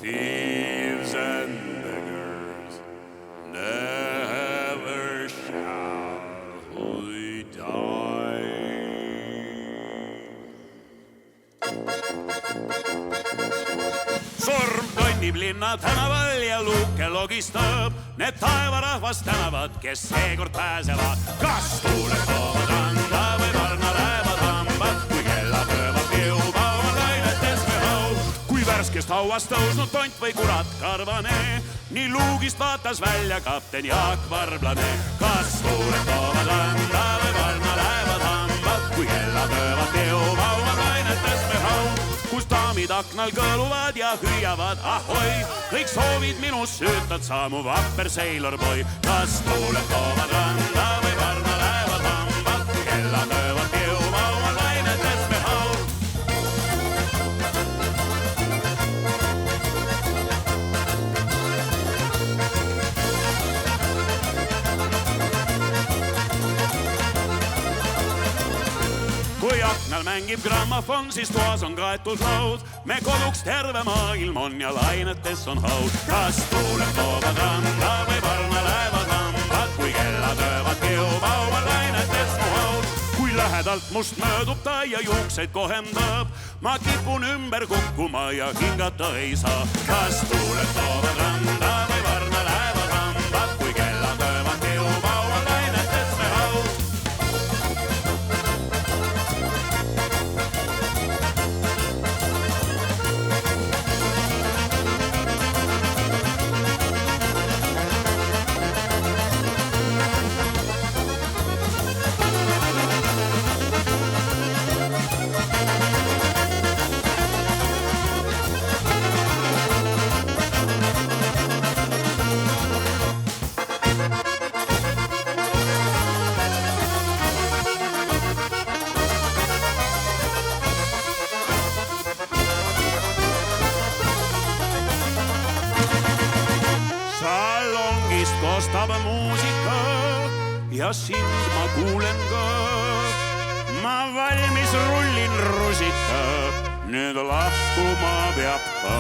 Thieves and beggars never shall we die. Surm tonnib linna tänaval ja luuke logistab. Need taevarahvast tänavad, kes seekord pääsevad. Kas tuuled toovad randa või varna lähevad hambad, kui kella tõevad jõuba on lainetes või haud. Kui värskest hauast tõusnud tont või kurat karvane, nii luugist vaatas välja kapten Jaak Varblane. Kas tuuled toovad randa või varna lähevad hambad, kui kella tõevad jõuba on lainetes või haud. Kus daamid aknal kõluvad ja hüüavad ahoi, kõik soovid minust süütad sa mu vapper sailor boy. Kas tuuled toovad randa või varna lähevad hambad, kui kella tõevad jõuba on lainetes või haud. Kui aknal mängib grammofon, siis toas on kaetud laud. Me koduks terve maailm on ja lainetes on haud. Kas tuuled toovad randa või varna lähevad hambad, kui kella tõevad jõuba on lainetes mu haud. Kui lähedalt must möödub ta ja juukseid kohendab, ma kipun ümber kukkuma ja hingata ei saa. Kas tuuled toovad randa või varna lähevad hambad, kui kella tõevad jõuba on lainetes või haud. Salongist kostab muusika ja sind ma kuulen ka. Ma valmis rullin rusika, nüüd lahkuma peab ka.